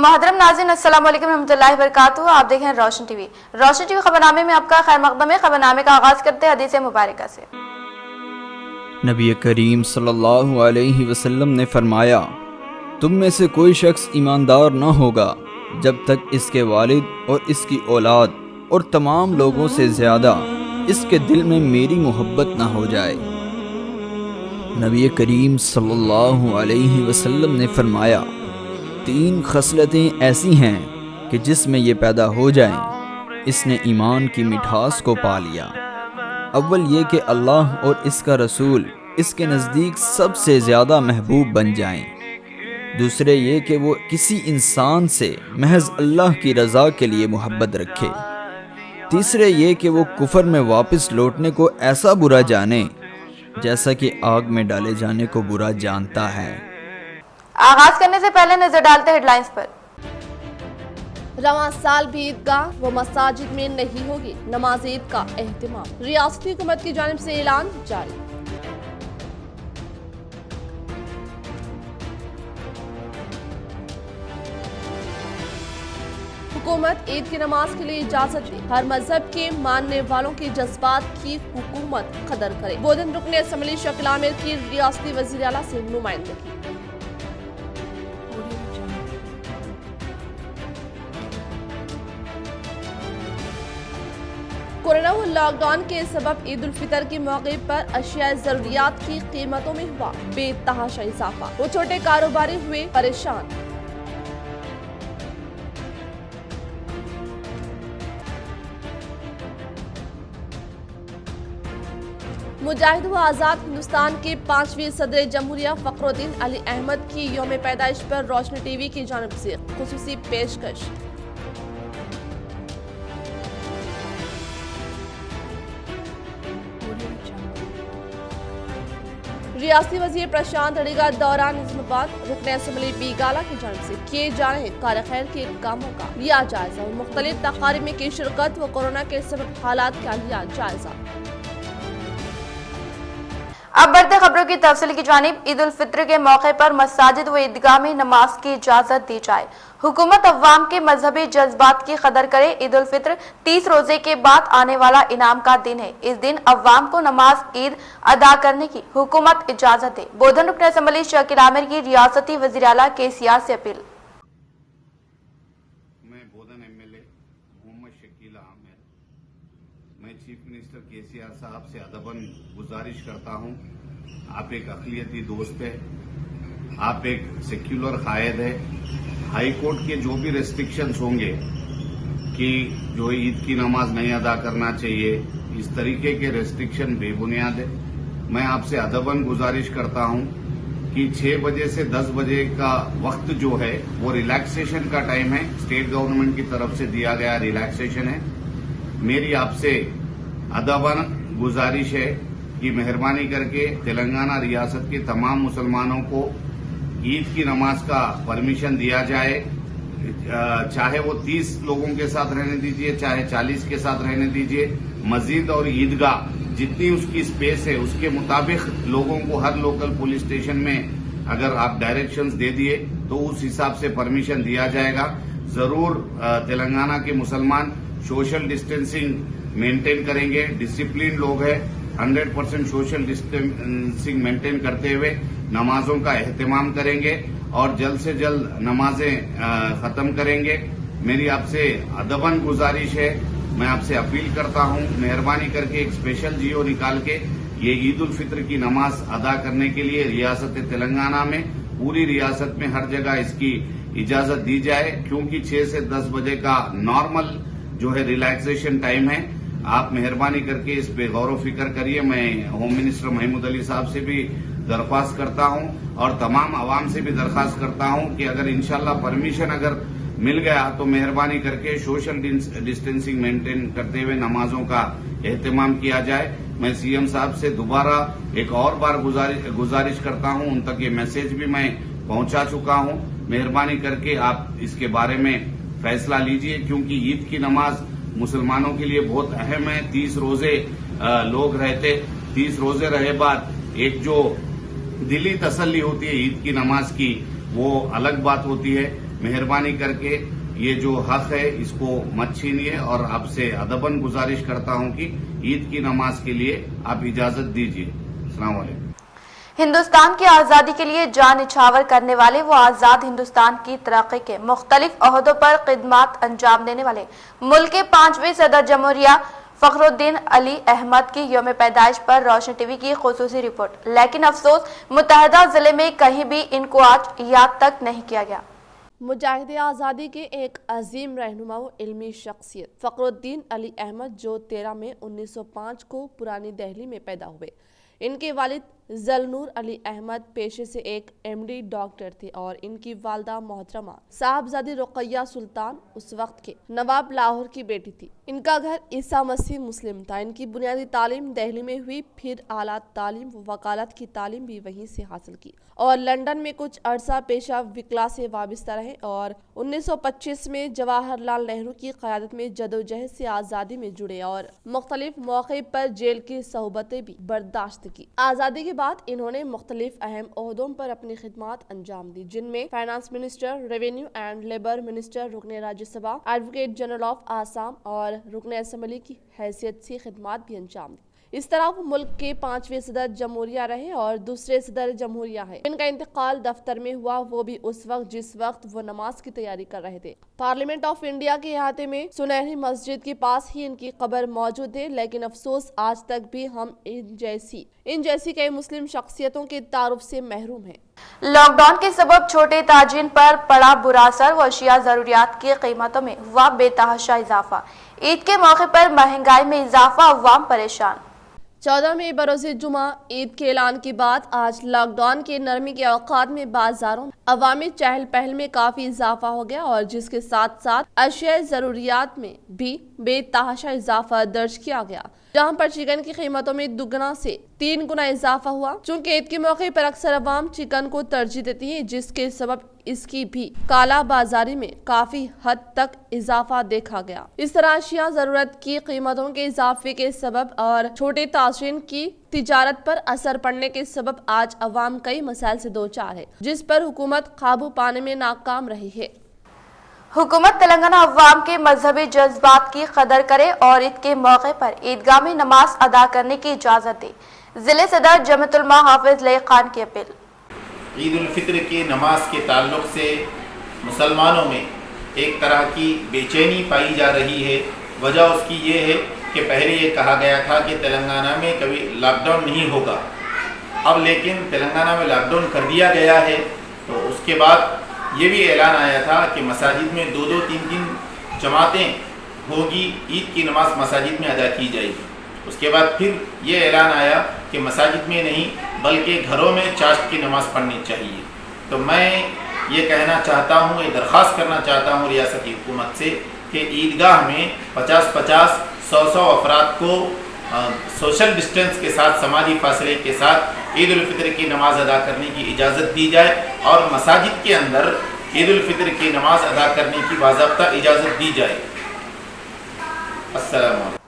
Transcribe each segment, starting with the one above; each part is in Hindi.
मोहतरम नाज़रीन, अस्सलाम वालेकुम रहमतुल्लाहि व बरकातुहू। आप देख रहे हैं रोशन टीवी। रोशन टीवी खबरनामे में आपका खैर मकदम है। खबरनामे का आगाज करते हैं हदीस मुबारका से। नबी करीम सल्लल्लाहु अलैहि वसल्लम ने फरमाया, तुम में से कोई शख्स ईमानदार न होगा जब तक इसके वालिद और इसकी औलाद और तमाम लोगों से ज़्यादा इसके दिल में मेरी मोहब्बत न हो जाए। नबी करीम सल्लल्लाहु अलैहि वसल्लम ने फरमाया, 3 खसलतें ऐसी हैं कि जिसमें ये पैदा हो जाएं, इसने ईमान की मिठास को पा लिया। अव्वल ये कि अल्लाह और इसका रसूल इसके नज़दीक सबसे ज़्यादा महबूब बन जाएं। दूसरे ये कि वो किसी इंसान से महज अल्लाह की रज़ा के लिए मोहब्बत रखे। तीसरे ये कि वो कुफर में वापस लौटने को ऐसा बुरा जाने जैसा कि आग में डाले जाने को बुरा जानता है। आगाज करने से पहले नजर डालते हेडलाइंस पर। रवां साल भी ईदगाह व मसाजिद में नहीं होगी नमाज ईद का एहतिमाम। रियासती हुकूमत की जानिब से ऐलान जारी। हुकूमत ईद की नमाज के लिए इजाजत दे, हर मजहब के मानने वालों के जज्बात की हुकूमत कदर करे। बोधन रुकने असम्बली शकील आमिर की रियासती वज़ीर आला से नुमाइंदगी। कोरोना व लॉकडाउन के सबब ईद उल फितर के मौके पर अशिया जरूरियात की कीमतों में हुआ बेतहाशा इजाफा। वो छोटे कारोबारी हुए परेशान। मुजाहिद व आज़ाद हिंदुस्तान के 5वीं सदर जमहूरिया फखरुद्दीन अली अहमद की यौम पैदाइश पर रोशनी टीवी की जानिब से खुसूसी पेशकश। रियासती वजीर प्रशांत अड़ीगा दौरान निजामाबाद रुकने असम्बली बीगाला की जानिब से किए जा रहे कार खैर के कामों का लिया जायजा। मुख्तलिफ तकारीब में की शिरकत व कोरोना के सबब हालात का लिया जायजा। अब बढ़ते खबरों की तफसील की जानिब। ईद उल फित्र के मौके पर मसाजिद व ईदगाह में नमाज की इजाजत दी जाए। हुकूमत अव्वाम के मजहबी जज्बात की कदर करे। ईद उल फित्र 30 रोजे के बाद आने वाला इनाम का दिन है। इस दिन अव्वाम को नमाज ईद अदा करने की हुकूमत इजाजत दे। बोधन रुकन असम्बली शकील आमिर की रियासती वज़ीर आला KCR से अपील। मैं बोधन MLA मोहम्मद शकील आमिर, मैं चीफ मिनिस्टर KCR साहब से अदबन गुजारिश करता हूं, आप एक अक़लियती दोस्त है, आप एक सेक्युलर कायद है। हाई कोर्ट के जो भी रेस्ट्रिक्शंस होंगे कि जो ईद की नमाज नहीं अदा करना चाहिए, इस तरीके के रेस्ट्रिक्शन बेबुनियाद है। मैं आपसे अदबन गुजारिश करता हूं कि 6 बजे से 10 बजे का वक्त जो है वो रिलैक्सेशन का टाइम है, स्टेट गवर्नमेंट की तरफ से दिया गया रिलैक्सेशन है। मेरी आपसे अदबन गुजारिश है कि मेहरबानी करके तेलंगाना रियासत के तमाम मुसलमानों को ईद की नमाज का परमिशन दिया जाए। चाहे वो 30 लोगों के साथ रहने दीजिए, चाहे 40 के साथ रहने दीजिए। मस्जिद और ईदगाह जितनी उसकी स्पेस है उसके मुताबिक लोगों को हर लोकल पुलिस स्टेशन में अगर आप डायरेक्शंस दे दिए तो उस हिसाब से परमिशन दिया जाएगा। जरूर तेलंगाना के मुसलमान सोशल डिस्टेंसिंग मेंटेन करेंगे, डिसिप्लिन लोग हैं, 100% सोशल डिस्टेंसिंग मेंटेन करते हुए नमाजों का एहतमाम करेंगे और जल्द से जल्द नमाजें खत्म करेंगे। मेरी आपसे अदबन गुजारिश है, मैं आपसे अपील करता हूं, मेहरबानी करके एक स्पेशल जियो निकाल के ये ईद उल फित्र की नमाज अदा करने के लिए रियासत तेलंगाना में, पूरी रियासत में हर जगह इसकी इजाजत दी जाए, क्योंकि 6 से 10 बजे का नॉर्मल जो है रिलैक्सेशन टाइम है। आप मेहरबानी करके इस पे गौर फिक्र करिए। मैं होम मिनिस्टर महमूद अली साहब से भी दरख्वास्त करता हूं और तमाम आवाम से भी दरख्वास्त करता हूं कि अगर इंशाल्लाह परमिशन अगर मिल गया तो मेहरबानी करके सोशल डिस्टेंसिंग मेंटेन करते हुए नमाजों का एहतमाम किया जाए। मैं CM साहब से दोबारा एक और बार गुजारिश करता हूं, उन तक ये मैसेज भी मैं पहुंचा चुका हूं। मेहरबानी करके आप इसके बारे में फैसला लीजिए, क्योंकि ईद की नमाज मुसलमानों के लिए बहुत अहम है। 30 रोजे लोग रहते, 30 रोजे रहे बाद एक जो दिली तसल्ली होती है ईद की नमाज की, वो अलग बात होती है। मेहरबानी करके ये जो हक है इसको मत छीनिए और आपसे अदबन गुजारिश करता हूं कि ईद की नमाज के लिए आप इजाजत दीजिए। अस्सलाम वालेकुम। हिंदुस्तान की आज़ादी के लिए जान निछावर करने वाले वो आज़ाद हिंदुस्तान की तरक्की के मुख्तलिफ ओहदों पर खिदमत अंजाम देने वाले मुल्क के 5वें सदर जमहूरिया फखरुद्दीन अली अहमद की यौम पैदाइश पर रोशन टीवी की खुसूसी रिपोर्ट। लेकिन अफसोस, मुत्तहदा जिले में कहीं भी इनको आज याद तक नहीं किया गया। मुजाहिद आज़ादी के एक अजीम रहनुमा व इल्मी शख्सियत फखरुद्दीन अली अहमद जो 13 मई 1905 को पुरानी दिल्ली में पैदा हुए। इनके वालिद जलनूर अली अहमद पेशे से एक एमडी डॉक्टर थे और इनकी वालदा मोहतरमा साहबजादी रुकैया सुल्तान उस वक्त के नवाब लाहौर की बेटी थी। इनका घर ईसा मसीह मुस्लिम था। इनकी बुनियादी तालीम दिल्ली में हुई, फिर आला तालीम व वकालत की तालीम भी वहीं से हासिल की और लंदन में कुछ अरसा पेशा विकला से वाबस्ता रहे और 1925 में जवाहरलाल नेहरू की क़यादत में जदोजहद से आज़ादी में जुड़े और मुख्तलिफ मौके पर जेल की सहूबतें भी बर्दाश्त की। आज़ादी के बाद इन्होंने मुख्तलिफ अहम ओहदों पर अपनी खिदमत अंजाम दी, जिनमें finance minister, revenue and labour minister, रुकने Rajya Sabha, advocate general of Assam और रुकने असम्बली की हैसियत से खिदमत भी अंजाम दी। इस तरह वो मुल्क के 5वें सदर जमहूरिया रहे और दूसरे सदर जमहूरिया है। इनका इंतकाल दफ्तर में हुआ, वो भी उस वक्त जिस वक्त वो नमाज की तैयारी कर रहे थे। पार्लियामेंट ऑफ इंडिया के अहाते में सुनहरी मस्जिद के पास ही इनकी कब्र मौजूद है। लेकिन अफसोस, आज तक भी हम इन जैसी कई मुस्लिम शख्सियतों के तारुफ से महरूम हैं। लॉकडाउन के सबब छोटे ताजिन पर पड़ा बुरा असर व अशिया जरूरियात की कीमतों में हुआ बेतहाशा इजाफा। ईद के मौके पर महंगाई में इजाफा, अवाम परेशान। 14 मई बरोज़े जुमा ईद के ऐलान के बाद आज लॉकडाउन के नरमी के औकात में बाजारों में अवामी चहल पहल में काफी इजाफा हो गया और जिसके साथ साथ अशिया जरूरियात में भी बेतहाशा इजाफा दर्ज किया गया, जहां पर चिकन की कीमतों में 2 से 3 गुना इजाफा हुआ। चूँकि ईद के मौके पर अक्सर अवाम चिकन को तरजीह देती है, जिसके सबब इसकी भी काला बाजारी में काफी हद तक इजाफा देखा गया। इस तरह अशिया जरूरत की कीमतों के इजाफे के सबब और छोटे ताजिरीन की तिजारत पर असर पड़ने के सबब आज अवाम कई मसाइल से दो चार है, जिस पर हुकूमत काबू पाने में नाकाम रही है। हुकूमत तेलंगाना अवाम के मजहबी जज्बात की कदर करे और ईद के मौके पर ईदगाह में नमाज अदा करने की इजाजत दे। जिले सदर जमतुलमा हाफिज लई खान की अपील। ईद उल फित्र की नमाज के ताल्लुक़ से मुसलमानों में एक तरह की बेचैनी पाई जा रही है। वजह उसकी ये है कि पहले ये कहा गया था कि तेलंगाना में कभी लॉकडाउन नहीं होगा, अब लेकिन तेलंगाना में लॉकडाउन कर दिया गया है। तो उसके बाद ये भी ऐलान आया था कि मसाजिद में 2-2, 3-3 जमातें होगी, ईद की नमाज मसाजिद में अदा की जाएगी। उसके बाद फिर ये ऐलान आया कि मसाजिद में नहीं बल्कि घरों में चाश्त की नमाज़ पढ़नी चाहिए। तो मैं ये कहना चाहता हूँ, ये दरख्वास्त करना चाहता हूँ रियासती हुकूमत से कि ईदगाह में 50-50, 100-100 अफराद को सोशल डिस्टेंस के साथ, समाजी फासले के साथ ईद उल फित्र की नमाज अदा करने की इजाज़त दी जाए और मसाजिद के अंदर ईद उल फित्र की नमाज अदा करने की बाज़ाब्ता इजाज़त दी जाए। अस्सलाम वालेकुम।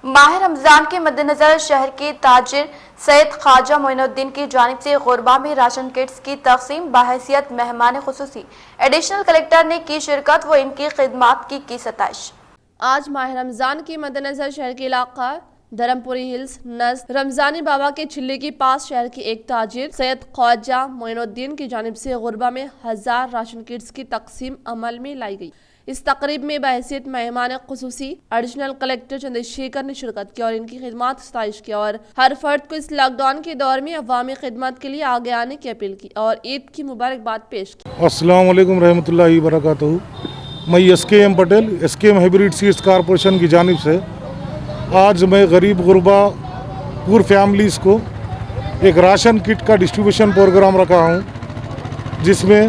माह रमजान के मद्देनजर शहर के ताजिर सैयद ख्वाजा मोइनुद्दीन की जानिब से गुरबा में राशन किट्स की तकसीम बहैसियत मेहमान खुसूसी एडिशनल कलेक्टर ने की शिरकत व इनकी खिदमत की सताइश। आज माह रमजान के मद्देनजर शहर के इलाका धर्मपुरी हिल्स नज़ रमजानी बाबा के चिल्ले के पास शहर के एक ताजिर सैयद ख्वाजा मोइनुद्दीन की जानिब से गुरबा में 1000 राशन किट्स की तकसीम अमल में लाई गई। इस तकरीब में बहैसियत मेहमान खुसूसी एडिशनल कलेक्टर चंद्रशेखर ने शिरकत की और इनकी खिदमत सताइश की और हर फर्द को इस लॉकडाउन के दौर में अवामी खिदमत के लिए आगे आने की अपील की और ईद की मुबारकबाद पेश की। अस्सलाम वालेकुम रहमतुल्लाहि व बरकातहू। मैं SKM Patel SKM hybrid seeds corporation की जानिब से आज मैं गरीब गुरबा पूर फैमिलीज़ को एक राशन किट का डिस्ट्रीब्यूशन प्रोग्राम रखा हूँ, जिसमें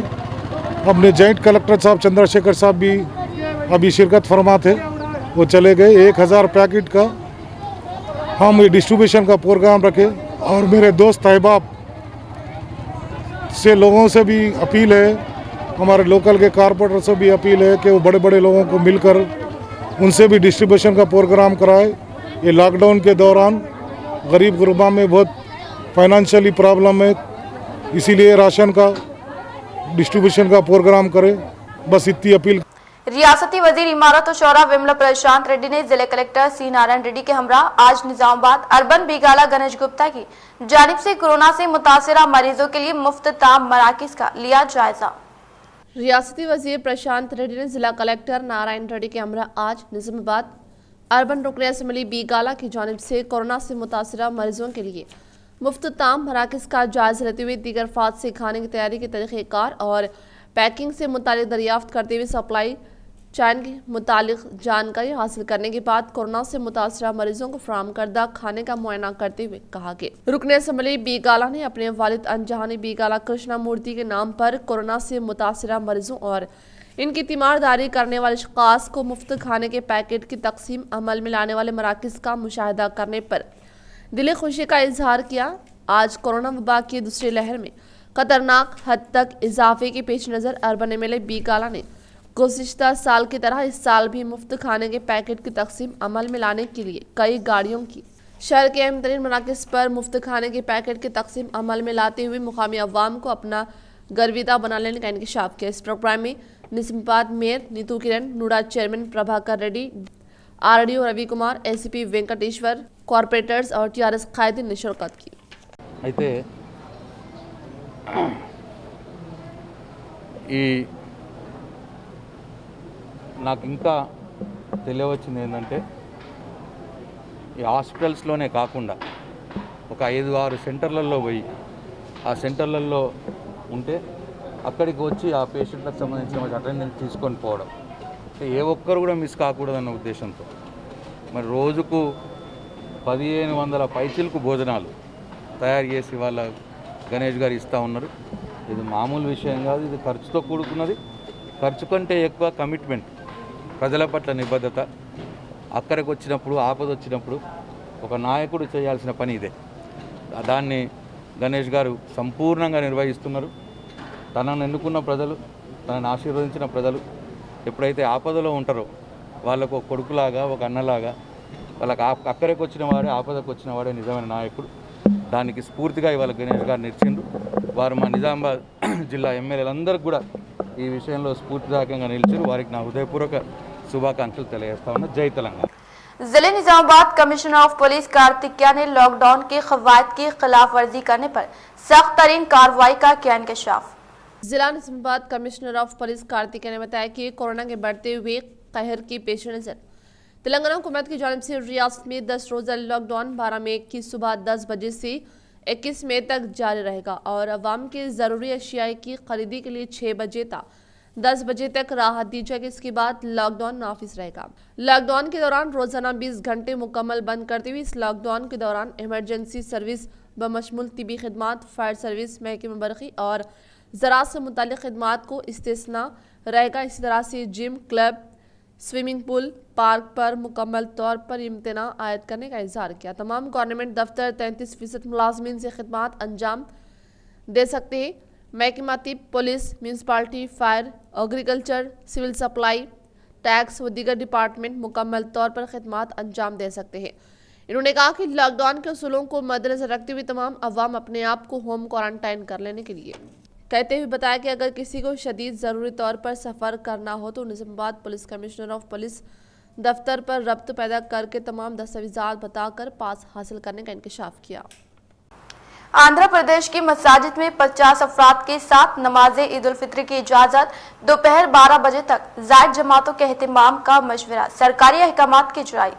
अपने जॉइंट कलेक्टर साहब चंद्रशेखर साहब भी अभी शिरकत फरमा थे, वो चले गए। 1000 पैकेट का हम ये डिस्ट्रीब्यूशन का प्रोग्राम रखे और मेरे दोस्त अहबाब से लोगों से भी अपील है, हमारे लोकल के कारपोरेटर से भी अपील है कि वो बड़े बड़े लोगों को मिलकर उनसे भी डिस्ट्रीब्यूशन का प्रोग्राम कराए। ये लॉकडाउन के दौरान गरीब गुरबा में बहुत फाइनेंशियली प्रॉब्लम है, इसीलिए राशन का डिस्ट्रीब्यूशन का प्रोग्राम करें बस इतनी अपील। रियासती वजीर इमारत और शौरा विमला प्रशांत रेड्डी ने जिले कलेक्टर सी नारायण रेड्डी के हमरा आज निजामाबाद अर्बन बीगाला गणेश गुप्ता की जानिब से कोरोना से मुतासरा मरीजों के लिए मुफ्त ताम मराकिज का लिया जायजा। रियासती वजीर प्रशांत रेड्डी ने जिला कलेक्टर नारायण रेड्डी के हमरा आज निजामाबाद अर्बन रुकन असम्बली बीगाला की जानिब से कोरोना से मुतासरा मरीजों के लिए मुफ्त ताम मराकिज का जायजा लेते हुए दीगर फात से खाने की तैयारी के तरीक़ेकार और पैकिंग से मुतालिक दरियाफ्त करते हुए सप्लाई चैन के मुतालिक जानकारी हासिल करने के बाद कोरोना से मुतासरा मरीजों को फराहम करदा खाने का मुआयना करते हुए कहा कि रुकन असम्बली बीगाला ने अपने वालिद अनजहानी बीगाला कृष्णा मूर्ति के नाम पर कोरोना से मुतासरा मरीजों और इनकी तीमारदारी करने वाले शख्स को मुफ्त खाने के पैकेट की तकसीम अमल में लाने वाले मराकिज का मुशाहिदा करने पर दिली खुशी का इजहार किया। आज कोरोना वबा की दूसरी लहर में खतरनाक हद तक इजाफे के पेश नज़र अर्बन एमएलए बीगाला ने गुज़िश्ता साल की तरह इस साल भी मुफ्त खाने के पैकेट की तकसीम अमल में लाने के लिए कई गाड़ियों की शहर के अहम तरीन मराकज़ पर मुफ्त खाने के पैकेट की तकसीम अमल में लाते हुए मुकामी अवाम को अपना गर्विदा बना लेने का इंकशाफ किया। इस प्रोग्राम में Nizamabad mayor Neetu Kiran, NUDA chairman Prabhakar Reddy, RDO Ravi Kumar, ACP Venkateshwar, corporators और टीआरएस कायदीन ने शिरकत की। అయితే ఈ నాకు ఇంకా తెలియవచ్చింది ఏంటంటే ఈ హాస్పిటల్స్లోనే కాకుండా ఒక 5-6 సెంటర్లలో పోయి ఆ సెంటర్లలో ఉంటే అక్కడికి వచ్చి ఆ పేషెంట్లకు సంబంధించిన అటెండెన్స్ తీసుకొని పోవడం, ఏ ఒక్కరు కూడా మిస్ కాకూడదన్న ఉద్దేశంతో మరి రోజుకు 1500 పైచీలకు భోజనాలు తయారు చేసి వాళ్ళ గణేష్ గారు ఇస్తూ ఉన్నారు. ఇది మామూలు విషయం కాదు, ఇది ఖర్చుతో కూడుకున్నది. ఖర్చు కంటే ఎక్కువ కమిట్మెంట్, ప్రజల పట్ల నిబద్ధత. అక్కడికి వచ్చినప్పుడు ఆపద వచ్చినప్పుడు ఒక నాయకుడు చేయాల్సిన పని ఇదే. దాన్ని గణేష్ గారు సంపూర్ణంగా నిర్వహిస్తున్నారు. తనను ఎన్నుకున్న ప్రజలు, తనను ఆశీర్వదించిన ప్రజలు ఎప్పుడైతే ఆపదలో ఉంటారో వాళ్ళకు ఒక కొడుకులాగా, ఒక అన్నలాగా, వాళ్ళకి అక్కడికి వచ్చిన వాడే, ఆపదకు వచ్చిన వాడే నిజమైన నాయకుడు. దానికి స్ఫూర్తిగా ఇవాళ గణేష్ గారు నిలిచిండ్రు. వారు మా నిజామాబాద్ జిల్లా ఎమ్మెల్యేలందరికీ కూడా ఈ విషయంలో స్ఫూర్తిదాయకంగా నిలిచారు. వారికి నా హృదయపూర్వక శుభాకాంక్షలు తెలియజేస్తా ఉన్నా. జై తెలంగాణ। जिले निजामाबाद कमिश्नर ऑफ पुलिस कार्तिकिया ने लॉकडाउन के कवायद की खिलाफ वर्जी करने पर सख्त तरीन कार्रवाई का किया इंकशाफ। जिला निजामाबाद कमिश्नर ऑफ पुलिस कार्तिकिया ने बताया कि कोरोना के बढ़ते हुए कहर के पेश नज़र तेलंगाना हुकूमत की जानिब से रियासत में 10 रोज़ा लॉकडाउन 12 मई की सुबह 10 बजे से 21 मई तक जारी रहेगा और अवाम के ज़रूरी अशिया की खरीदी के लिए 6 बजे तक 10 बजे तक राहत दी जाएगी। इसके बाद लॉकडाउन नाफिज रहेगा। लॉकडाउन के दौरान रोजाना 20 घंटे मुकम्मल बंद करते हुए इस लॉकडाउन के दौरान इमरजेंसी सर्विस बमशमुल तिबी खिदमात, फायर सर्विस, महकमा बरक़ी और ज़राअत से मुताल्लिक़ खिदमात को इस्तिस्ना रहेगा। इसी तरह से gym, club, swimming pool, park पर मुकम्मल तौर पर इम्तना आयद करने का इज़हार किया। तमाम गवर्नमेंट दफ्तर 33% मुलाजमीन से खिदमात अंजाम दे सकते हैं। महकमा तिब, police, municipality, fire, agriculture, civil supply, tax व दीगर डिपार्टमेंट मुकम्मल तौर पर खिदमात अंजाम दे सकते हैं। इन्होंने कहा कि लॉकडाउन के उसूलों को मद्देनजर रखते हुए तमाम अवाम अपने आप को होम क्वारंटाइन कर लेने के लिए कहते हुए बताया कि अगर किसी को शदीद ज़रूरी तौर पर सफ़र करना हो तो Nizamabad police commissioner of police दफ्तर पर रब्त पैदा करके तमाम दस्तावेज़ात बताकर पास हासिल करने का इंकशाफ किया। आंध्र प्रदेश की मसाजिद में 50 अफराद के साथ नमाज ईद उल फित्र की इजाज़त, दोपहर 12 बजे तक जायद जमातों के एहतमाम का मशवरा, सरकारी अहकामात की जारी।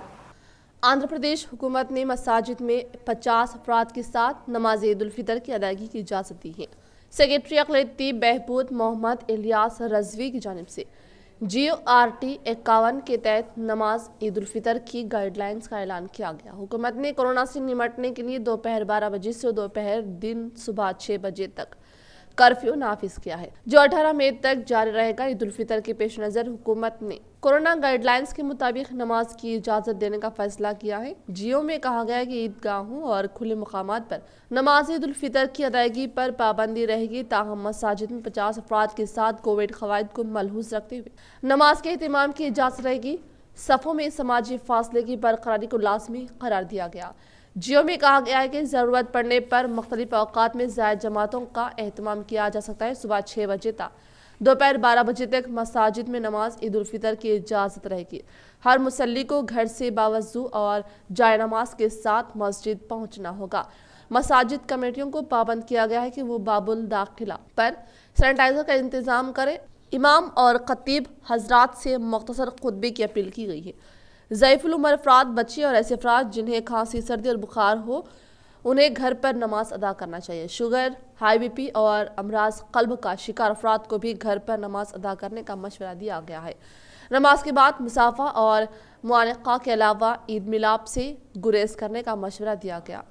आंध्र प्रदेश हुकूमत ने मसाजिद में 50 अफराद के साथ नमाज ईद उल फित्र की अदायगी की इजाज़त दी है। सेक्रेटरी अक़लियती बहबूद मोहम्मद इलियास रजवी की जानिब से GORT 51 के तहत नमाज ईद उल फितर की गाइडलाइंस का ऐलान किया गया। हुकूमत ने कोरोना से निमटने के लिए दोपहर 12 बजे से दोपहर दिन सुबह 6 बजे तक कर्फ्यू नाफिज किया है, जो 18 मई तक जारी रहेगा। ईद उल फितर के पेश नज़र हुकूमत ने कोरोना गाइडलाइंस के मुताबिक नमाज की इजाज़त देने का फैसला किया है। जियो में कहा गया है कि ईदगाहों और खुले मुकामात पर नमाज ईद उल फितर की अदायगी पर पाबंदी रहेगी। ताहम मसाजिद में 50 अफराद के साथ कोविड क़वाइद को मलहूज़ रखते हुए नमाज के एहतमाम की इजाज़त रहेगी। सफ़ों में समाजी फासले की बरकरारी को लाजमी करार दिया गया। जियो में कहा गया है कि ज़रूरत पड़ने पर मुख्तलिफ औक़ात में ज़ायद जमातों का एहतमाम किया जा सकता है। सुबह 6 बजे तक दोपहर 12 बजे तक मसाजिद में नमाज ईद उल फितर की इजाज़त रहेगी। हर मुसल्ली को घर से बावजू और जाए नमाज के साथ मस्जिद पहुंचना होगा। मसाजिद कमेटियों को पाबंद किया गया है कि वो बाबुल दाखिला पर सैनिटाइजर का इंतजाम करें। इमाम और खतीब हजरात से मुख्तसर खुतबे की अपील की गई है। ज़ईफ़ुल उम्र अफराद, बच्चे और ऐसे अफराद जिन्हें खांसी, सर्दी और बुखार हो, उन्हें घर पर नमाज अदा करना चाहिए। शुगर, हाई बीपी और अमराज कल्ब का शिकार अफराद को भी घर पर नमाज अदा करने का मशवरा दिया गया है। नमाज के बाद मुसाफा और मुआनक़ा के अलावा ईद मिलाप से गुरेज करने का मशवरा दिया गया।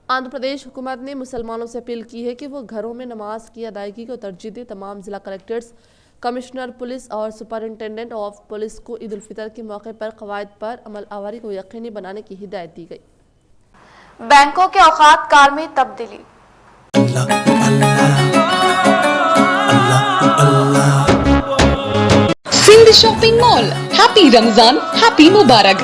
आंध्र प्रदेश हुकूमत ने मुसलमानों से अपील की है कि वो घरों में नमाज की अदायगी को तरजीह दें। तमाम जिला कलेक्टर्स, कमिश्नर पुलिस और सुपरिंटेंडेंट ऑफ पुलिस को ईद उल फितर के मौके पर कवायद पर अमल आवारी को यकीनी बनाने की हिदायत दी गई। बैंकों के औकात कार में तब्दीली। Sindh shopping mall, happy Ramzan, happy मुबारक।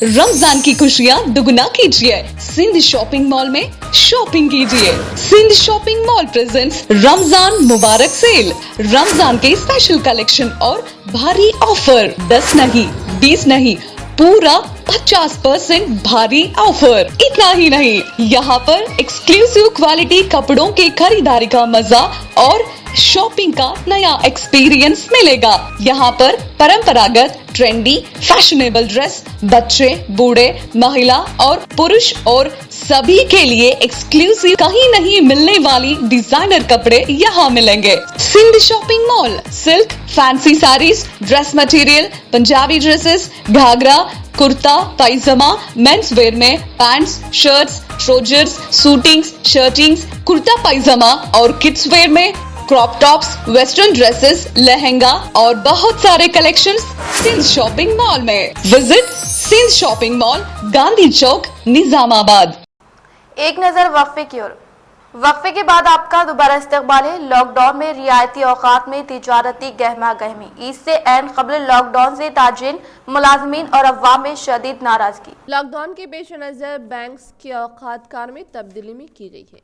रमजान की खुशियाँ दुगना कीजिए, सिंध शॉपिंग मॉल में शॉपिंग कीजिए। Sindh shopping mall presents Ramzan मुबारक सेल। रमजान के स्पेशल कलेक्शन और भारी ऑफर, 10 नहीं 20 नहीं, पूरा 50% भारी ऑफर। इतना ही नहीं, यहाँ पर एक्सक्लूसिव क्वालिटी कपड़ों के खरीदारी का मजा और शॉपिंग का नया एक्सपीरियंस मिलेगा। यहाँ पर परंपरागत, ट्रेंडी, फैशनेबल ड्रेस बच्चे, बूढ़े, महिला और पुरुष और सभी के लिए एक्सक्लूसिव कहीं नहीं मिलने वाली डिजाइनर कपड़े यहाँ मिलेंगे। Sindh shopping mall, silk, fancy saris, dress material, Punjabi dresses, ghagra, kurta, pyjama, men's wear में pants, shirts, trousers, suitings, shirtings, kurta pyjama और किड्स वेयर में crop tops, western dresses, lehenga और बहुत सारे कलेक्शंस सिंध शॉपिंग मॉल में। Visit Sindh shopping mall, Gandhi Chowk, Nizamabad. एक नजर वक्फे की ओर। वक्फे के बाद आपका दोबारा इस्तकबाल है। लॉकडाउन में रियायती औकात में तिजारती गहमा गहमी। ईद से ऐन कबल लॉकडाउन से ताजिरीन, मुलाजमीन और अवाम में शदीद नाराजगी। लॉकडाउन के पेश नज़र बैंक्स के औकात कार में तब्दीली में की गई है।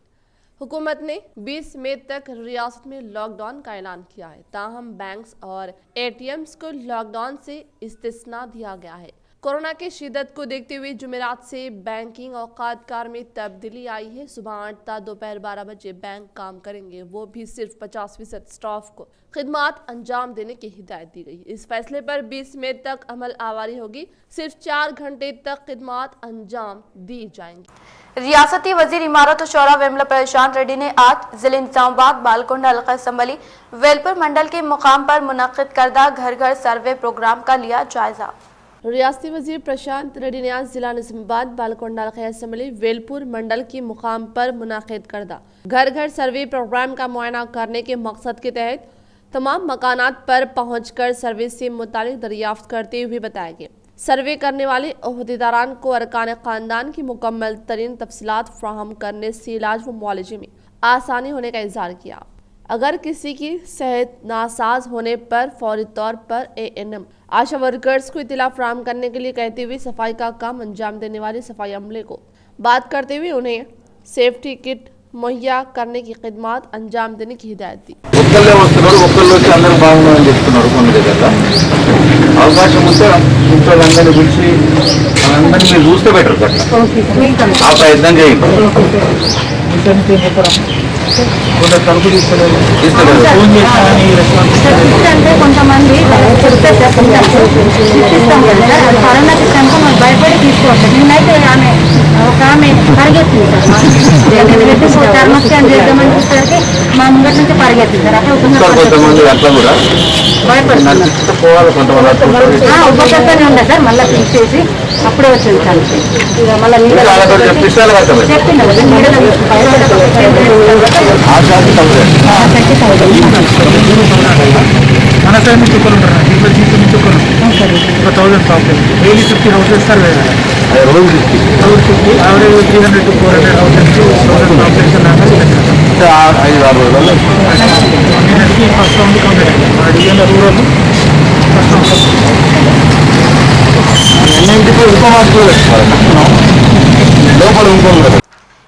हुकूमत ने 20 मई तक रियासत में लॉकडाउन का ऐलान किया है। ताहम बैंक्स और ATMs को लॉकडाउन से इस्तिस्ना दिया गया है। कोरोना की शिद्दत को देखते हुए जुमेरात से बैंकिंग औकात कार में तब्दीली आई है। सुबह 8 ta दोपहर 12 बजे बैंक काम करेंगे, वो भी सिर्फ 50% स्टाफ को खिदमात अंजाम देने की हिदायत दी गई। इस फैसले पर 20 मई तक अमल आवारी होगी। सिर्फ 4 घंटे तक खिदमात अंजाम दी जाएंगी। रियासती वजीर इमारत और शौरा वेमला प्रशांत रेड्डी ने आज जिले निजामाबाद, बालकोंडा, हल्का असम्बली, वेलपुर मंडल के मुकाम पर मुनक्किद करदा घर घर सर्वे प्रोग्राम का लिया जायजा। रियासती वजीर प्रशांत रेड्डी ने आज जिला निजामाबाद, बालकोंडा, हल्का असम्बली, वेलपुर मंडल के मुकाम पर मुनक्किद करदा घर घर सर्वे प्रोग्राम का मुआयना करने के मकसद के तहत तमाम मकानात पर पहुंचकर सर्वे से मुतालिक दरियाफ्त करते हुए बताया गया। सर्वे करने वाले ओहदेदारान को अरकान खानदान की मुकम्मल तरीन तफसीलात फ्राहम करने से इलाज व मुआलजे में आसानी होने का इज़हार किया। अगर किसी की सेहत नासाज होने पर फौरी तौर पर ANM आशा वर्कर्स को इत्तला फ्राहम करने के लिए कहते हुए सफाई का काम अंजाम देने वाले सफाई अमले को बात करते हुए उन्हें सेफ्टी किट मुहैया करने की खिदमत अंजाम देने की हिदायत दी। అవకాశం ఉంటే ఇంట్లోందరినీ పిలిచి అందరినీ మీరు చూస్తే బెటర్ ఆ ప్రయత్నం చేయండి. కొంత తలుపు తీసుకోలేదు ఫోన్ చేసినా కొంతమంది కరోనా కనుక భయపడి తీసుకోవచ్చు. నేనైతే ఒక ఆమె పరిగెత్తింది సార్, ధర్మస్కాన్ చేద్దామని చూసేసరికి మా ముంగటి నుంచి పరిగెత్తింది సార్. అట్లా కొంతమంది అట్లా కూడా భయపడుతుంది పోవాలి. కొంతమంది ఉపకరణనే ఉండే సార్, మళ్ళీ తీసేసి అప్పుడే వచ్చింది సార్. ఇక మళ్ళీ చెప్పింది మన సైడ్ నుంచి ఒకరు ఉంటారు, దీంట్లో జీపీ నుంచి ఒకరు ఒక 1000 ప్రాబ్లమ్ డైలీ 50 హౌసెస్ సార్ వేరే రోజు 50 యావరేజ్ 300 to 400 హౌసెస్ 1000 ప్రాబ్లమ్స్ 5-6 రోజుల్లో ఫస్ట్ రౌండ్ కంప్లీట్ అయింది. మన డిఎన్ఏ రూరల్ ఫస్ట్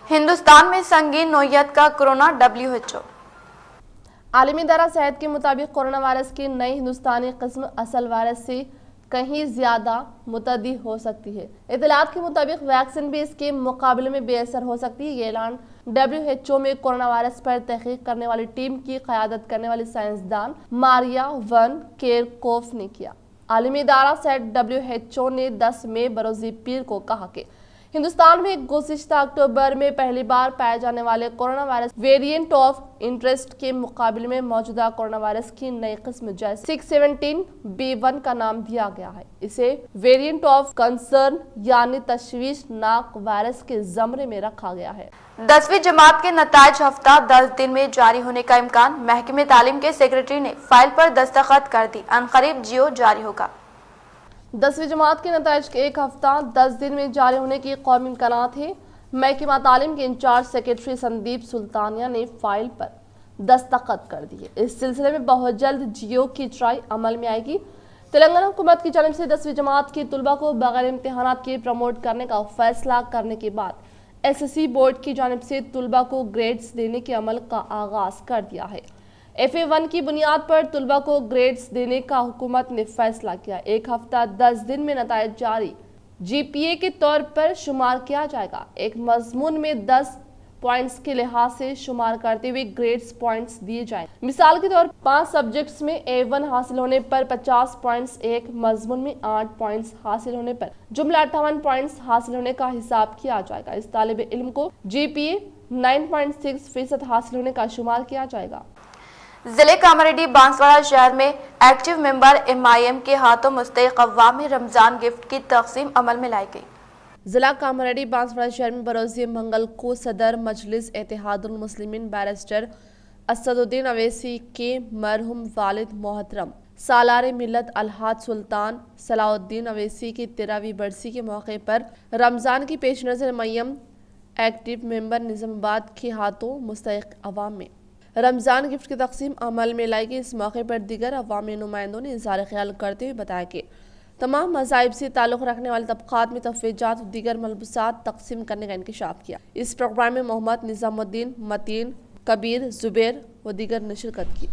हिंदुस्तान में संगीन नोयत का कोरोना। WHO आलमी इदारा सेहत के मुताबिक कोरोना वायरस की नई हिंदुस्तानी किस्म असल वायरस से कहीं ज्यादा मुतद्दी हो सकती है। इतलात के मुताबिक वैक्सीन भी इसके मुकाबले में बेअसर हो सकती है। ये ऐलान WHO में कोरोना वायरस पर तहकीक करने वाली टीम की क़यादत करने वाली साइंसदान मारिया वन केरकोफ ने किया। आलमी इदारा सेहत WHO ने 10 मई बरोज़ पीर को कहा कि हिंदुस्तान में गुज़िश्ता अक्टूबर में पहली बार पाए जाने वाले corona virus variant of interest के मुकाबले में मौजूदा कोरोना वायरस की नई किस्म जैसे 617B1 का नाम दिया गया है। इसे वेरिएंट ऑफ कंसर्न यानी तशवीशनाक वायरस के ज़मरे में रखा गया है। 10वीं जमात के नताइज हफ्ता 10 दिन में जारी होने का इम्कान। महकमे तालीम के सेक्रेटरी ने फाइल पर दस्तखत कर दी। अनकरीब जियो जारी होगा। 10वीं जमात के नताइज के एक हफ्ता 10 दिन में जारी होने की कौमी इम्कानात है। महकमा तालीम के इंचार्ज सेक्रेटरी संदीप सुल्तानिया ने फाइल पर दस्तखत कर दिए। इस सिलसिले में बहुत जल्द जियो की ट्राई अमल में आएगी। तेलंगाना हुकूमत की जानिब से 10वीं जमात के तुलबा को बगैर इम्तिहानात के प्रमोट करने का फैसला करने के बाद SSC बोर्ड की जानिब से तुलबा को ग्रेड्स देने के अमल का आगाज कर दिया है। FA1 की बुनियाद पर तुलबा को ग्रेड्स देने का हुकूमत ने फैसला किया। एक हफ्ता 10 दिन में नताइज जारी GPA के तौर पर शुमार किया जाएगा। एक मजमून में 10 पॉइंट्स के लिहाज से शुमार करते हुए ग्रेड्स पॉइंट्स दिए जाए। मिसाल के तौर पर 5 सब्जेक्ट्स में A1 हासिल होने पर 50 पॉइंट्स, एक मजमून में 8 पॉइंट्स हासिल होने पर जुमला 58 पॉइंट्स हासिल होने का हिसाब किया जाएगा। इस तालिब इल्म को GPA 9.6% हासिल होने का शुमार किया जाएगा। जिले कामारेड्डी बांसवाड़ा शहर में एक्टिव मेंबर MIM के हाथों मुस्तहिक अवाम में रमजान गिफ्ट की तकसीम अमल में लाई गई। जिला कामारेड्डी बांसवाड़ा शहर में बरोज़ मंगल को सदर मजलिस इत्तेहादुल मुस्लिमीन बैरिस्टर असदुद्दीन अवैसी के मरहूम वालिद मोहतरम सालार मिल्लत अलहाज सुल्तान सलाउद्दीन अवैसी की 13वीं बरसी के मौके पर रमजान की पेश नज़र MIM एक्टिव मेंबर निज़ामाबाद के हाथों मुस्तहिक अवाम में रमज़ान गिफ्ट की तकसीम अमल में लाई गई। इस मौके पर दीगर अवामी नुमाइंदों ने इज़हार ख्याल करते हुए बताया कि तमाम मज़ाहिब से ताल्लुक़ रखने वाले तबक़ात में तहफ़्फ़ुज़ात और दीगर मलबूसात तकसीम करने का इंकशाफ किया। इस प्रोग्राम में मोहम्मद निज़ामुद्दीन, मतीन, कबीर, जुबैर व दीगर ने शिरकत की।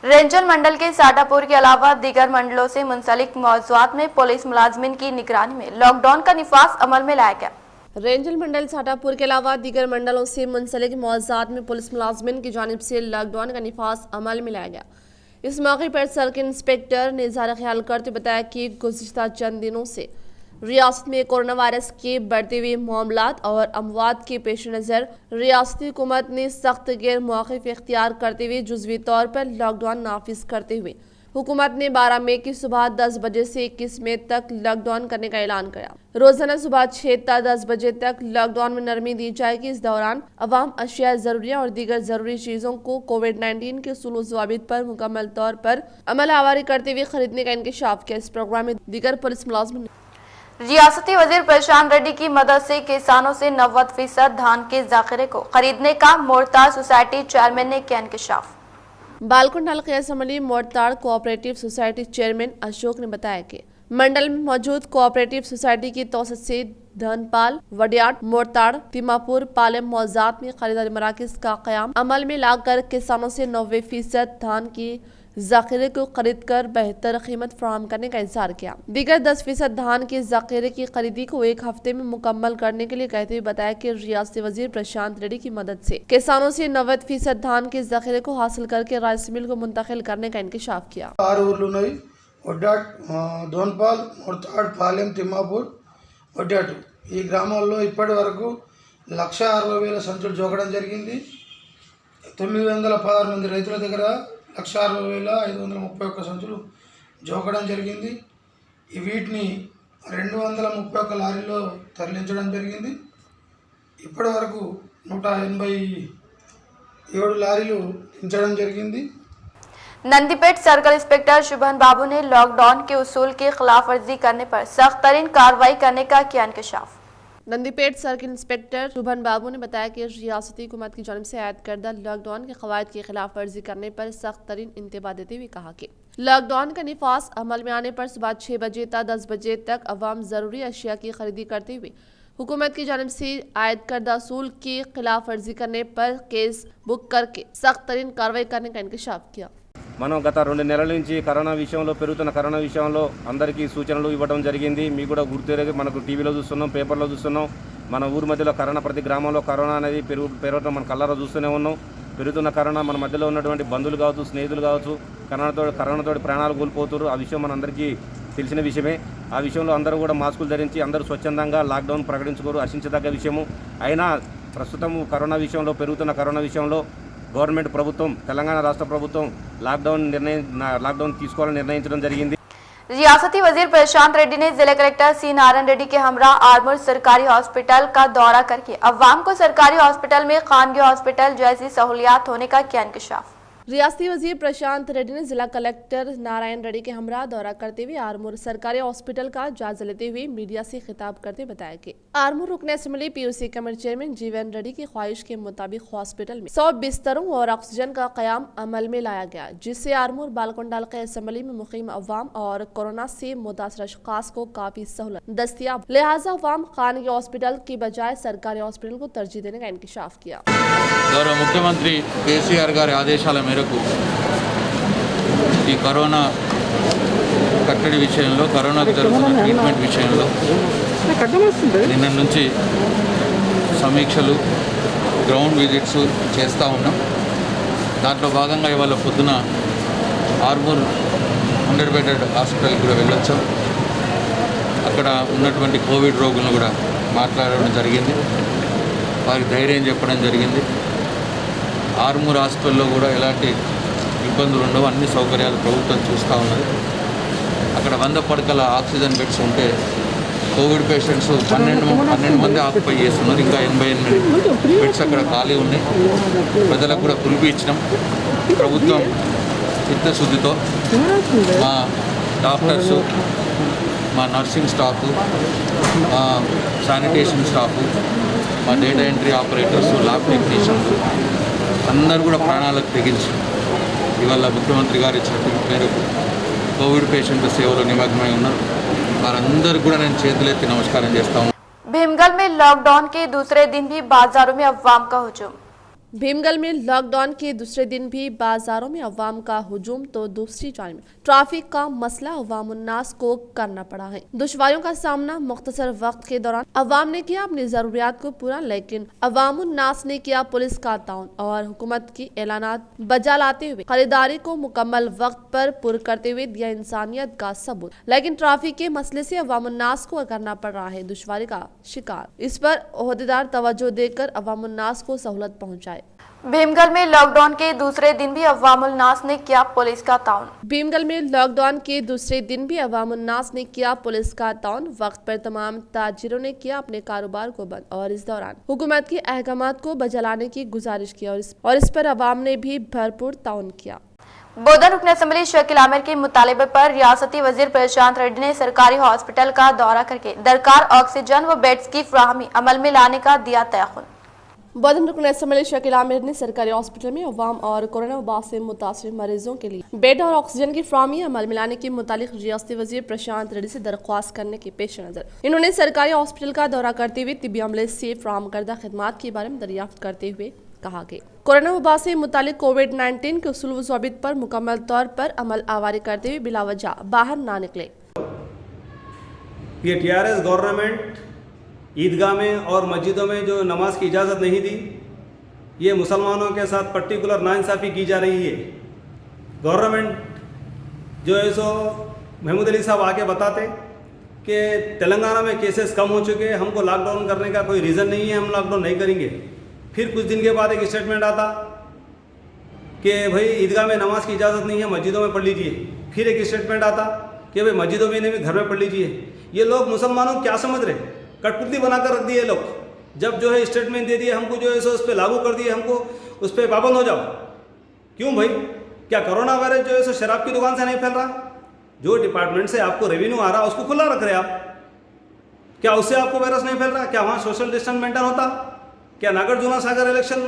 रेंजर मंडल के साटापुर के अलावा दीगर मंडलों से मुंसलिक मौज़ूआत में पुलिस मुलाजमिन की निगरानी में लॉकडाउन का निफाज अमल में लाया गया। रेंजर मंडल साटापुर के अलावा दीगर मंडलों से मुंसलिक मौज़ूआत में पुलिस मुलाजमिन की जानिब से लॉकडाउन का निफाज अमल में लाया गया। इस मौके पर सर्किल इंस्पेक्टर ने इज़हार ख्याल करते बताया कि गुज़िश्ता चंद दिनों से रियासत में कोरोना वायरस के बढ़ते हुए मामलात और अमवात के पेश नज़र रियासती हुकूमत ने सख्त गैर मौक़िफ़ इख्तियार करते हुए जुज़वी तौर पर लॉकडाउन नाफिज करते हुए हुकूमत ने 12 मई की सुबह 10 बजे से 21 मई तक लॉकडाउन करने का ऐलान किया। रोजाना सुबह 6 ता 10 बजे तक लॉकडाउन में नरमी दी जाएगी। इस दौरान अवाम अशिया ज़रूरिया और दीगर ज़रूरी चीज़ों को कोविड-19 के उसूल व ज़वाबित पर मुकम्मल तौर पर अमल आवारी करते हुए खरीदने का इंकशाफ किया। इस प्रोग्राम में दीगर पुलिस मुलाजिम रियासती वजीर प्रशांत रेड्डी की मदद से किसानों से 90% धान के ज़ाखिरे को खरीदने का मोरताज सोसाइटी चेयरमैन ने किया इंकशाफ। बालकुंड हल्के assembly Mortad cooperative society chairman Ashok ने बताया कि मंडल में मौजूद कोऑपरेटिव सोसाइटी की तौसीत से धनपाल, वडियाट, मोरताड़, तिमापुर, पालेम मौज़ात में खरीदारी मराकज़ का क़याम अमल में लाकर किसानों से 90% धान की ज़ाखिरे को खरीद कर बेहतर कीमत फराहम करने का इज़हार किया। दीगर 10% धान के ज़ाखिरे की खरीदी को 1 हफ्ते में मुकम्मल करने के लिए कहते हुए बताया कि रियासती वजीर प्रशांत रेड्डी की मदद से किसानों से 90% धान के ज़ाखिरे को हासिल करके राइस मिल को मुंतकिल करने का इंकशाफ किया। దోన్పాల్, ముర్తాడ్, పాలెం, తిమ్మాపూర్, వడ్డాటు ఈ గ్రామాల్లో ఇప్పటి వరకు 1,60,000 సంచులు జోకడం జరిగింది। 916 మంది రైతుల దగ్గర 1,60,531 సంచులు జోకడం జరిగింది। వీటిని 231 లారీలో తరలించడం జరిగింది। ఇప్పటి వరకు 187 లారీలు దించడం జరిగింది। नंदीपेट सर्कल इंस्पेक्टर शुभन बाबू ने लॉकडाउन के उसूल की खिलाफ वर्जी करने पर सख्त तरीन कार्रवाई करने का किया इंकशाफ। नंदीपेट सर्किल इंस्पेक्टर शुभन बाबू ने बताया कि रियासती हुकूमत की जानिब से आयद करदा लॉकडाउन के कवायद की खिलाफ वर्जी करने पर सख्त तरीन इंतबाह देते हुए कहा कि लॉकडाउन का निफाज अमल में आने पर सुबह 6 बजे ता 10 बजे तक अवाम ज़रूरी अशिया की खरीदी करते हुए हुकूमत की जानिब से आयद करदा असूल की खिलाफ वर्जी करने पर केस बुक करके सख्त तरीन कार्रवाई करने का इंकशाफ किया। మనం గత 2 నెలల నుంచి కరోనా విషయంలో పెరుగుతున్న కరోనా విషయంలో అందరికీ సూచనలు ఇవ్వడం జరిగింది. మీకు కూడా గుర్తురేగే మనకు టీవీలో చూస్తున్నాం, పేపర్లో చూస్తున్నాం. మన ఊరు మధ్యలో కరోనా, ప్రతి గ్రామంలో కరోనా అనేది పెరగడం మన కళ్ళారా చూస్తూనే ఉన్నాం. పెరుగుతున్న కరోనా మన మధ్యలో ఉన్నటువంటి బంధువులు కావచ్చు, స్నేహితులు కావచ్చు, కరోనాతో ప్రాణాలు కోల్పోతున్నారు. ఆ విషయం మనందరికీ తెలిసిన విషయమే. ఆ విషయంలో అందరూ కూడా మాస్కులు ధరించి అందరూ స్వచ్ఛందంగా లాక్డౌన్ ప్రకటించుకోరు, హర్షించదగ్గ విషయము. అయినా ప్రస్తుతం కరోనా విషయంలో, పెరుగుతున్న కరోనా విషయంలో గవర్నమెంట్ ప్రభుత్వం, తెలంగాణ రాష్ట్ర ప్రభుత్వం లాక్డౌన్ తీసుకోవాలని నిర్ణయించడం జరిగింది. रियासती वजीर प्रशांत रेड्डी ने जिला कलेक्टर सी नारायण रेड्डी के हमरा आरमूर सरकारी हॉस्पिटल का दौरा करके अवाम को सरकारी हॉस्पिटल में खानगी हॉस्पिटल जैसी सहूलियात होने का किया इंकशाफ। रियासती वजीर प्रशांत रेड्डी ने जिला कलेक्टर नारायण रेड्डी के हमरा दौरा करते हुए आरमूर सरकारी हॉस्पिटल का जायजा लेते हुए मीडिया से खिताब करते बताया कि आरमूर रुकन असेंबली पीयूसी कमेटी चेयरमैन जीवन रेड्डी की ख्वाहिश के मुताबिक हॉस्पिटल में 100 बिस्तरों और ऑक्सीजन का कयाम अमल में लाया गया, जिससे आरमूर बालकोंडा हल्का असेंबली में मुकीम अवाम और कोरोना से मुतासर अशखास को काफी सहूलत दस्तियाब, लिहाजा अवाम खानगी हॉस्पिटल की बजाय सरकारी हॉस्पिटल को तरजीह देने का इंकशाफ किया। गौरव मुख्यमंत्री केसीआर गारी आदेशाల మేరకు ఈ కరోనా కట్టడి విషయంలో, కరోనాకు జరుగుతున్న ట్రీట్మెంట్ విషయంలో నిన్న నుంచి సమీక్షలు, గ్రౌండ్ విజిట్స్ చేస్తూ ఉన్నాం. దాంట్లో భాగంగా ఇవాళ పొద్దున ఆర్మూర్ 100 బెడెడ్ హాస్పిటల్కి కూడా వెళ్ళొచ్చాం. అక్కడ ఉన్నటువంటి కోవిడ్ రోగులను కూడా మాట్లాడడం జరిగింది, వారికి ధైర్యం చెప్పడం జరిగింది. ఆర్మూర్ హాస్పిటల్లో కూడా ఎలాంటి ఇబ్బందులు ఉండవు, అన్ని సౌకర్యాలు ప్రభుత్వం చూస్తూ ఉన్నది. అక్కడ 100 పడకల ఆక్సిజన్ బెడ్స్ ఉంటే కోవిడ్ పేషెంట్స్ 12 మంది ఆక్యుపై చేస్తున్నారు. ఇంకా 88 బెడ్స్ అక్కడ ఖాళీ ఉన్నాయి. ప్రజలకు కూడా కులిపి ఇచ్చినాం. ప్రభుత్వం చిత్తశుద్ధితో మా డాక్టర్సు, మా నర్సింగ్ స్టాఫ్, మా శానిటేషన్ స్టాఫ్, మా data entry operators, lab technicians అందరూ కూడా ప్రాణాలకు తెగించి ఇవాళ ముఖ్యమంత్రి గారు ఇచ్చిన పిలుపు మేరకు కోవిడ్ పేషెంట్ సేవలో నిమగ్నమై ఉన్నారు. వారందరూ కూడా నేను చేతులెత్తి నమస్కారం చేస్తాను. भीमगल में लॉकडाउन के दूसरे दिन भी बाजारों में अवाम का हुजूम। भीमगल में लॉकडाउन के दूसरे दिन भी बाजारों में अवाम का हुजूम, तो दूसरी जानिब ट्रैफिक का मसला अवामुन्नास को करना पड़ा है। दुश्वारियों का सामना मुख्तसर वक्त के दौरान अवाम ने किया अपनी जरूरियात को पूरा, लेकिन अवामुन्नास ने किया पुलिस का ताउन और हुकूमत की ऐलानात बजा लाते हुए खरीदारी को मुकम्मल वक्त पर पूरा करते हुए दिया इंसानियत का सबूत। लेकिन ट्रैफिक के मसले से अवामुन्नास को करना पड़ रहा है दुश्वारी का शिकार। इस पर ओहदेदार तवज्जो देकर अवामुन्नास को सहूलत पहुँचाए। भीमगल में लॉकडाउन के दूसरे दिन भी अवामुन्नास ने किया पुलिस का ताउन। भीमगल में लॉकडाउन के दूसरे दिन भी अवामुन्नास ने किया पुलिस का ताउन। वक्त पर तमाम ताजिरों ने किया अपने कारोबार को बंद और इस दौरान हुकूमत के अहकामात को बजा लाने की गुजारिश की और इस पर अवाम ने भी भरपूर ताउन किया। बोधन रुकन असेंबली शकील आमिर के मुतालबे पर रियासती वजीर प्रशांत रेड्डी ने सरकारी हॉस्पिटल का दौरा करके दरकार ऑक्सीजन व बेड्स की फ्राहमी अमल में लाने का दिया तयखुन। बोधन रुकन असेंबली शकील आमिर ने सरकारी हॉस्पिटल में अवाम और कोरोना वबा से मुतासिर मरीजों के लिए बेड और ऑक्सीजन की फ्राहमी अमल में लाने के मुतालिक रियासती वजीर प्रशांत रेड्डी से दरख्वास्त करने के पेश नजर इन्होंने सरकारी हॉस्पिटल का दौरा करते हुए तिब्बी अमले से फ्राहम करदा खिदमात के बारे में दरियाफ्त करते हुए कहा कि कोरोना वबा से मुतालिक कोविड-19 के उसूल व ज़वाबित पर मुकम्मल तौर पर अमल आवारी करते हुए बिलावजह बाहर ना निकले। ये टीआरएस गवर्नमेंट ईदगाह में और मस्जिदों में जो नमाज की इजाज़त नहीं दी, ये मुसलमानों के साथ पर्टिकुलर नाइंसाफ़ी की जा रही है। गवर्नमेंट जो है सो महमूद अली साहब आके बताते कि तेलंगाना में केसेस कम हो चुके हैं, हमको लॉकडाउन करने का कोई रीज़न नहीं है, हम लॉकडाउन नहीं करेंगे। फिर कुछ दिन के बाद एक स्टेटमेंट आता कि भाई ईदगाह में नमाज की इजाज़त नहीं है, मस्जिदों में पढ़ लीजिए। फिर एक स्टेटमेंट आता कि भाई मस्जिदों में नहीं, घर में पढ़ लीजिए। ये लोग मुसलमानों को क्या समझ रहे, कठपुतली बनाकर रख दिए लोग। जब जो है स्टेटमेंट दे दिए, हमको जो है सो उस पर लागू कर दिए, हमको उस पर पाबंद हो जाओ। क्यों भाई, क्या कोरोना वायरस जो है सो शराब की दुकान से नहीं फैल रहा? जो डिपार्टमेंट से आपको रेवेन्यू आ रहा उसको खुला रख रहे आप, क्या उससे आपको वायरस नहीं फैल रहा? क्या वहाँ सोशल डिस्टेंस मेंटेन होता? क्या नागार्जुन सागर इलेक्शन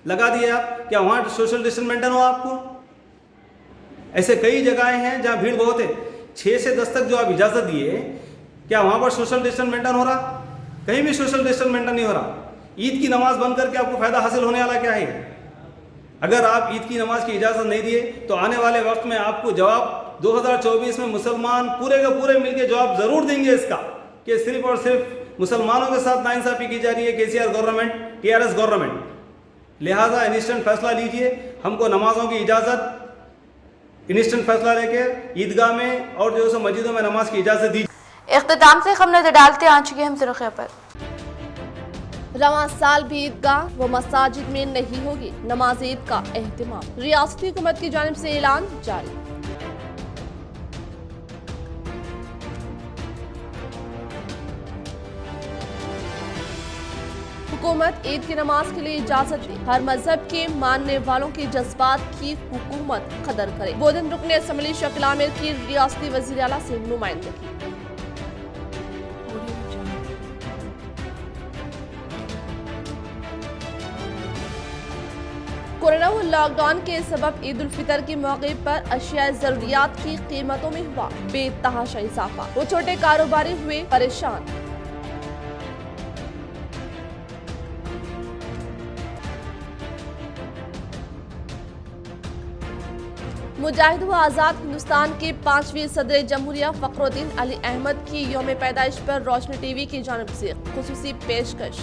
लगा दिए आप, क्या वहाँ सोशल डिस्टेंस मेंटेन हो आपको? ऐसे कई जगहें हैं जहाँ भीड़ बहुत है, 6 से 10 तक जो आप इजाज़त दिए, क्या वहाँ पर सोशल डिस्टेंस मेंटेन हो रहा? कहीं भी सोशल डिस्टेंस मेंटेन नहीं हो रहा। ईद की नमाज बंद करके आपको फ़ायदा हासिल होने वाला क्या है? अगर आप ईद की नमाज की इजाज़त नहीं दिए तो आने वाले वक्त में आपको जवाब 2024 में मुसलमान पूरे के पूरे मिलकर जवाब ज़रूर देंगे इसका कि सिर्फ और सिर्फ मुसलमानों के साथ नाइंसाफ़ी की जा रही है केसीआर गवर्नमेंट, टीआरएस गवर्नमेंट। लिहाजा इंस्टेंट फैसला लीजिए, हमको नमाज़ों की इजाज़त इंस्टेंट फैसला लेके ईदगाह में और जो है मस्जिदों में नमाज की इजाज़त दीजिए। इख्तिताम से हम नजर डालते हैं आज की हम सुर्खियों पर। रवां साल भी ईदगाह व मसाजिद में नहीं होगी नमाज ईद का एहतिमाम, रियासती हुकूमत की जानिब से ऐलान जारी। हुकूमत ईद की नमाज के लिए इजाजत दे, हर मजहब के मानने वालों के जज्बात की हुकूमत कदर करे। बोधन रुकन असम्बली शकील आमिर की रियासती वज़ीर आला से नुमाइंदगी। कोरोना व लॉकडाउन के सबब ईद उल फितर के मौके पर अशिया जरूरियात की कीमतों में हुआ बेतहाशा इजाफा, वो छोटे कारोबारी हुए परेशान। मुजाहिद व आज़ाद हिंदुस्तान के 5वें सदर जमहूरिया फखरुद्दीन अली अहमद की यौम पैदाइश पर रोशनी टीवी की जानिब से खुसूसी पेशकश।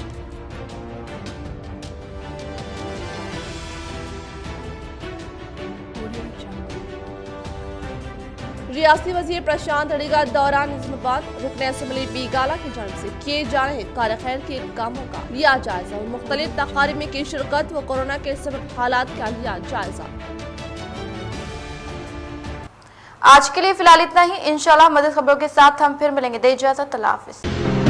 रियासती वजीर प्रशांत अड़िगा दौरान निजामाबाद रुकन असम्बली बीगाला की जानिब से किए जा रहे कार खैर के कामों का लिया जायजा और मुख्तलिफ तकारीब में की शिरकत व कोरोना के सबब हालात का लिया जायजा। आज के लिए फिलहाल इतना ही। इंशाल्लाह मज़ीद खबरों के साथ हम फिर मिलेंगे। दे इजाज़त, अल्लाह हाफ़िज़।